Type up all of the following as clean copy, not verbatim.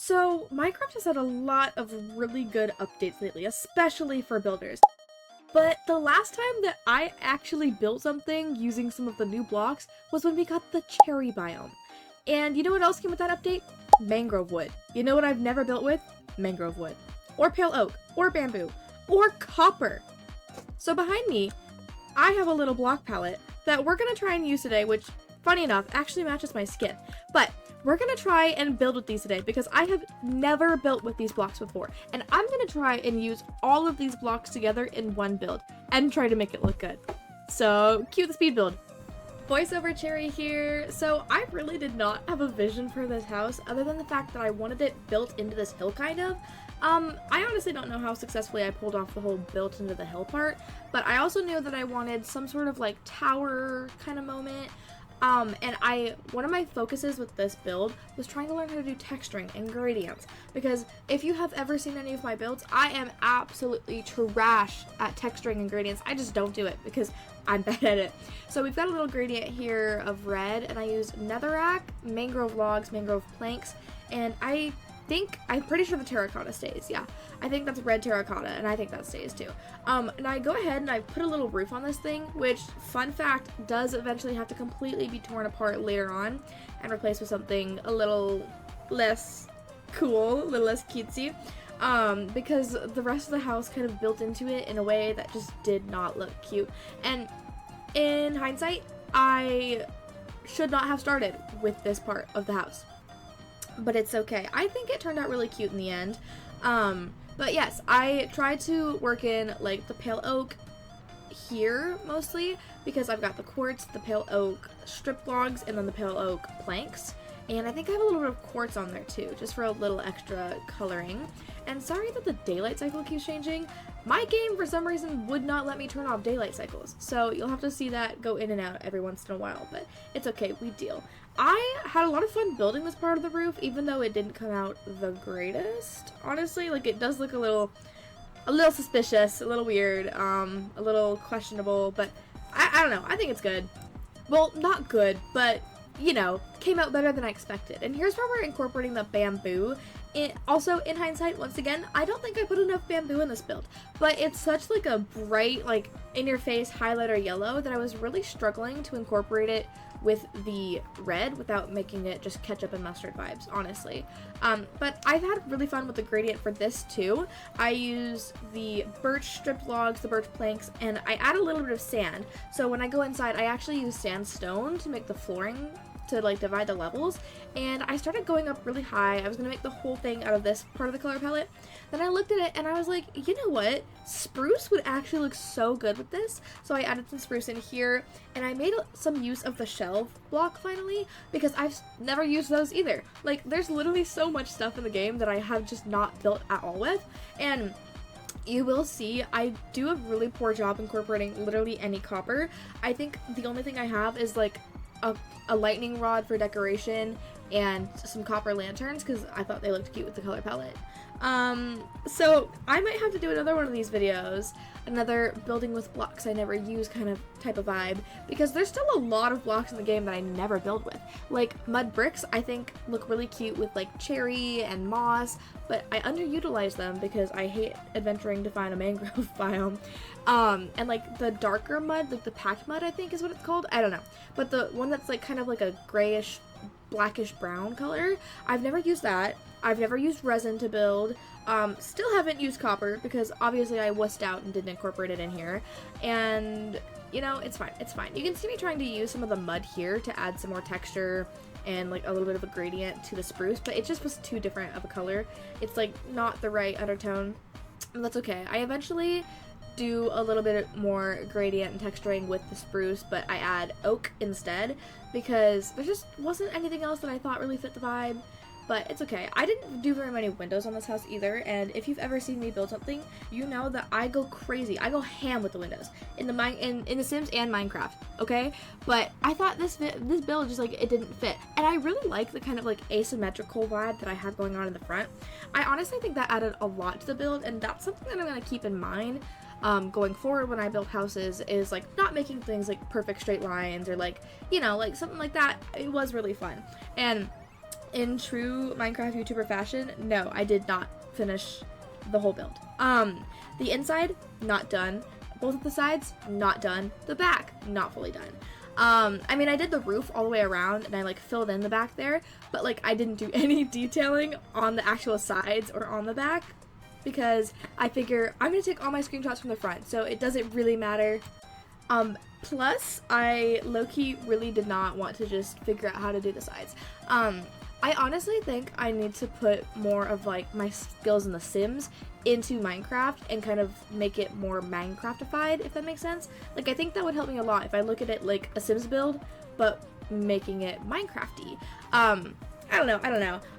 So, Minecraft has had a lot of really good updates lately, especially for builders. But the last time that I actually built something using some of the new blocks was when we got the cherry biome. And you know what else came with that update? Mangrove wood. You know what I've never built with? Mangrove wood. Or pale oak. Or bamboo. Or copper. So behind me, I have a little block palette that we're going to try and use today, which, funny enough, actually matches my skin. But we're going to try and build with these today because I have never built with these blocks before. And I'm going to try and use all of these blocks together in one build and try to make it look good. So, cue the speed build. Voiceover Cherry here. So I really did not have a vision for this house other than the fact that I wanted it built into this hill kind of. I honestly don't know how successfully I pulled off the whole built into the hill part, but I also knew that I wanted some sort of like tower kind of moment. And one of my focuses with this build was trying to learn how to do texturing and gradients, because if you have ever seen any of my builds, I am absolutely trash at texturing and gradients. I just don't do it because I'm bad at it. So we've got a little gradient here of red, and I used netherrack, mangrove logs, mangrove planks, and I'm pretty sure the terracotta stays. Yeah, I think that's red terracotta, and I think that stays too. And I go ahead and I put a little roof on this thing, which, fun fact, does eventually have to completely be torn apart later on and replaced with something a little less cool, a little less cutesy, because the rest of the house kind of built into it in a way that just did not look cute. And in hindsight, I should not have started with this part of the house. But it's okay. I think it turned out really cute in the end. But yes, I tried to work in like the pale oak here mostly because I've got the quartz, the pale oak strip logs, and then the pale oak planks. And I think I have a little bit of quartz on there too, just for a little extra coloring. And sorry that the daylight cycle keeps changing. My game, for some reason, would not let me turn off daylight cycles. So you'll have to see that go in and out every once in a while, but it's okay, we deal. I had a lot of fun building this part of the roof, even though it didn't come out the greatest, honestly. Like, it does look a little suspicious, a little weird, a little questionable, but I don't know, I think it's good. Well, not good, but, you know, came out better than I expected. And here's where we're incorporating the bamboo. Also, in hindsight, once again, I don't think I put enough bamboo in this build, but it's such like a bright, like, in-your-face highlighter yellow that I was really struggling to incorporate it with the red without making it just ketchup and mustard vibes, honestly. But I've had really fun with the gradient for this too. I use the birch strip logs, the birch planks, and I add a little bit of sand. So when I go inside, I actually use sandstone to make the flooring to like divide the levels, and I started going up really high. I was gonna make the whole thing out of this part of the color palette. Then I looked at it and I was like, you know what? Spruce would actually look so good with this. So I added some spruce in here, and I made some use of the shelf block finally, because I've never used those either. Like, there's literally so much stuff in the game that I have just not built at all with, and you will see I do a really poor job incorporating literally any copper. I think the only thing I have is like a lightning rod for decoration and some copper lanterns because I thought they looked cute with the color palette. So I might have to do another one of these videos, another building with blocks I never use kind of type of vibe, because there's still a lot of blocks in the game that I never build with. Like mud bricks, I think look really cute with like cherry and moss, but I underutilize them because I hate adventuring to find a mangrove biome. And like the darker mud, like the packed mud I think is what it's called, I don't know, but the one that's like kind of like a grayish blackish brown color, I've never used that. I've never used resin to build. Still haven't used copper because obviously I wussed out and didn't incorporate it in here. And, you know, it's fine. It's fine. You can see me trying to use some of the mud here to add some more texture and like a little bit of a gradient to the spruce, but it just was too different of a color. It's like not the right undertone. And that's okay. I eventually do a little bit more gradient and texturing with the spruce, but I add oak instead because there just wasn't anything else that I thought really fit the vibe. But it's okay. I didn't do very many windows on this house either, and if you've ever seen me build something, you know that I go crazy. I go ham with the windows in The Sims and Minecraft, okay? But I thought this build just like it didn't fit, and I really like the kind of like asymmetrical vibe that I have going on in the front. I honestly think that added a lot to the build, and that's something that I'm gonna keep in mind going forward when I build houses, is like not making things like perfect straight lines or like, you know, like something like that. It was really fun. And in true Minecraft YouTuber fashion, no, I did not finish the whole build. The inside, not done. Both of the sides, not done. The back, not fully done. I mean, I did the roof all the way around and I like filled in the back there, but like I didn't do any detailing on the actual sides or on the back because I figure I'm gonna take all my screenshots from the front, so it doesn't really matter. Plus, I low-key really did not want to just figure out how to do the sides. I honestly think I need to put more of like my skills in The Sims into Minecraft and kind of make it more Minecraftified, if that makes sense. Like, I think that would help me a lot if I look at it like a Sims build, but making it Minecrafty. I don't know.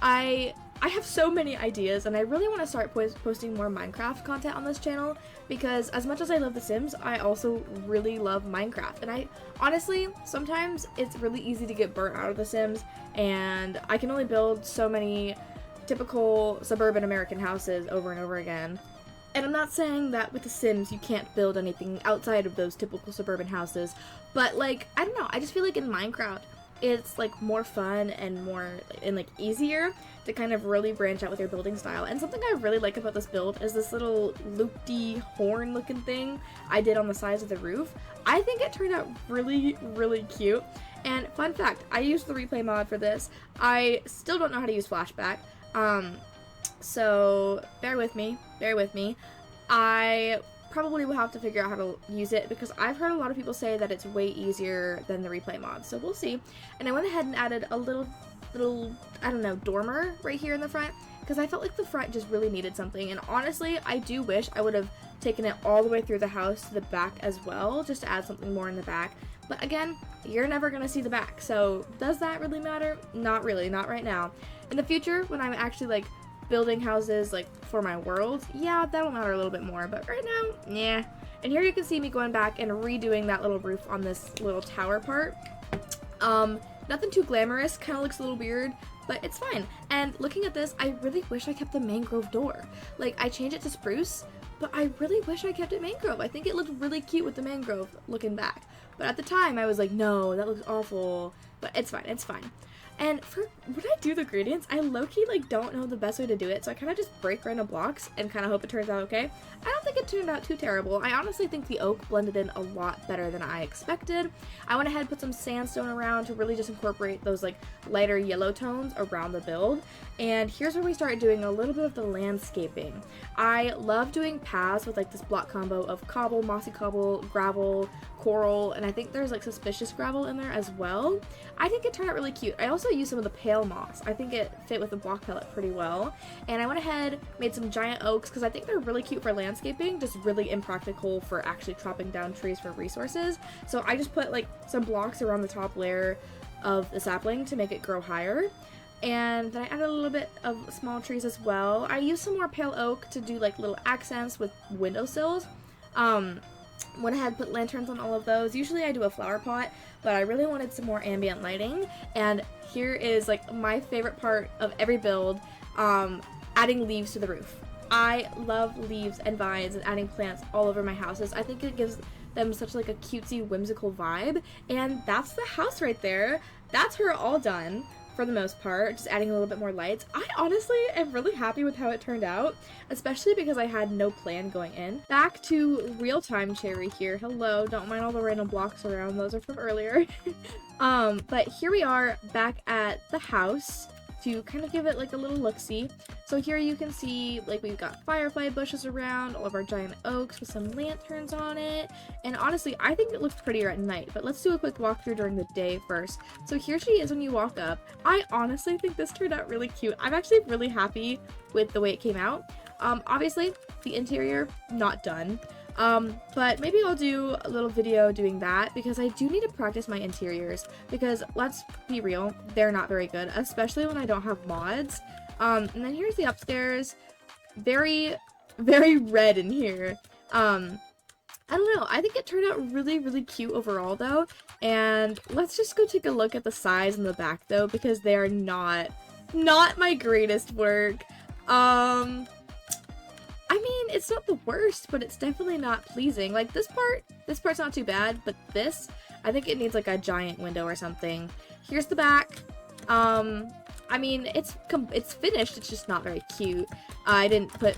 I have so many ideas, and I really want to start posting more Minecraft content on this channel, because as much as I love The Sims, I also really love Minecraft. And I honestly, sometimes it's really easy to get burnt out of The Sims, and I can only build so many typical suburban American houses over and over again. And I'm not saying that with The Sims you can't build anything outside of those typical suburban houses, but like, I don't know, I just feel like in Minecraft, it's like more fun and more and like easier to kind of really branch out with your building style. And something I really like about this build is this little loopy horn looking thing I did on the sides of the roof. I think it turned out really, really cute. And fun fact, I used the replay mod for this. I still don't know how to use flashback. So bear with me. I probably will have to figure out how to use it because I've heard a lot of people say that it's way easier than the replay mod, so we'll see. And I went ahead and added a little, I don't know, dormer right here in the front because I felt like the front just really needed something. And honestly, I do wish I would have taken it all the way through the house to the back as well, just to add something more in the back. But again, you're never gonna see the back, so does that really matter? Not really, not right now. In the future, when I'm actually like building houses like for my world, yeah, that'll matter a little bit more, but right now, yeah. And here you can see me going back and redoing that little roof on this little tower part. Nothing too glamorous, kind of looks a little weird, but it's fine. And looking at this, I really wish I kept the mangrove door. Like, I changed it to spruce, but I really wish I kept it mangrove. I think it looked really cute with the mangrove looking back. But at the time, I was like, no, that looks awful. But it's fine, it's fine. And for when I do the gradients, I low-key like don't know the best way to do it, so I kind of just break random blocks and kind of hope it turns out okay. I don't think it turned out too terrible. I honestly think the oak blended in a lot better than I expected. I went ahead and put some sandstone around to really just incorporate those like lighter yellow tones around the build. And here's where we started doing a little bit of the landscaping. I love doing paths with like this block combo of cobble, mossy cobble, gravel, coral, and I think there's like suspicious gravel in there as well. I think it turned out really cute. I also used some of the pale moss. I think it fit with the block palette pretty well. And I went ahead, made some giant oaks because I think they're really cute for landscaping, just really impractical for actually chopping down trees for resources. So I just put like some blocks around the top layer of the sapling to make it grow higher. And then I added a little bit of small trees as well. I used some more pale oak to do like little accents with windowsills. Went ahead and put lanterns on all of those. Usually I do a flower pot, but I really wanted some more ambient lighting. And here is like my favorite part of every build, adding leaves to the roof. I love leaves and vines and adding plants all over my houses. I think it gives them such like a cutesy, whimsical vibe. And that's the house right there. That's her all done. For the most part, just adding a little bit more lights. I honestly am really happy with how it turned out, especially because I had no plan going in. Back to real-time Cherry here. Hello, don't mind all the random blocks around, those are from earlier. But here we are back at the house to kind of give it like a little look-see. So here you can see like we've got firefly bushes around, all of our giant oaks with some lanterns on it. And honestly, I think it looks prettier at night, but let's do a quick walkthrough during the day first. So here she is when you walk up. I honestly think this turned out really cute. I'm actually really happy with the way it came out. Obviously, the interior, not done. But maybe I'll do a little video doing that because I do need to practice my interiors because let's be real, they're not very good, especially when I don't have mods. And then here's the upstairs. Very, very red in here. I don't know, I think it turned out really, really cute overall though. And let's just go take a look at the sides and the back though because they are not my greatest work. I mean, it's not the worst, but it's definitely not pleasing. Like, this part's not too bad, but this, I think it needs, like, a giant window or something. Here's the back. I I mean, it's finished, it's just not very cute. I didn't put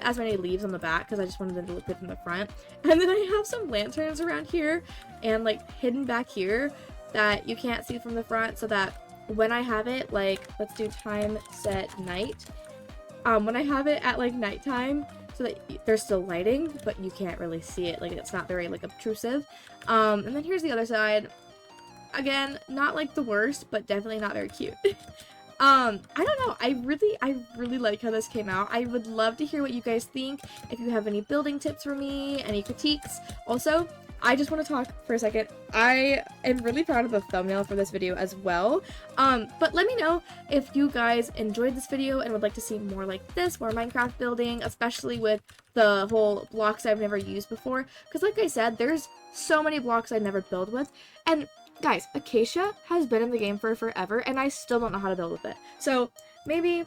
as many leaves on the back because I just wanted them to look good from the front. And then I have some lanterns around here and like hidden back here that you can't see from the front, so that when I have it, like, let's do time set night. When I have it at like nighttime, so that there's still lighting, but you can't really see it, like it's not very like obtrusive. And then here's the other side. Again, not like the worst, but definitely not very cute. I don't know, I really like how this came out. I would love to hear what you guys think, if you have any building tips for me, any critiques. Also, I just want to talk for a second. I am really proud of the thumbnail for this video as well. But let me know if you guys enjoyed this video and would like to see more like this, more Minecraft building, especially with the whole blocks I've never used before. Because like I said, there's so many blocks I never build with. And guys, Acacia has been in the game for forever and I still don't know how to build with it. So maybe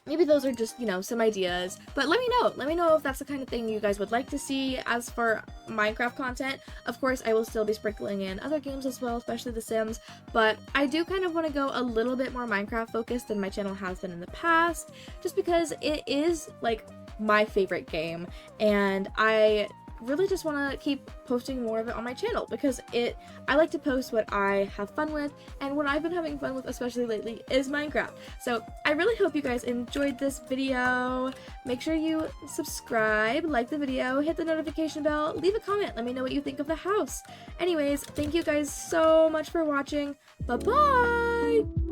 those are just, you know, some ideas, but let me know if that's the kind of thing you guys would like to see. As for Minecraft content, of course, I will still be sprinkling in other games as well, especially The Sims, but I do kind of want to go a little bit more Minecraft focused than my channel has been in the past, just because it is, like, my favorite game, and I really just want to keep posting more of it on my channel because I like to post what I have fun with, and what I've been having fun with, especially lately, is Minecraft. So I really hope you guys enjoyed this video. Make sure you subscribe, like the video, hit the notification bell, leave a comment, let me know what you think of the house. Anyways, thank you guys so much for watching. Bye bye!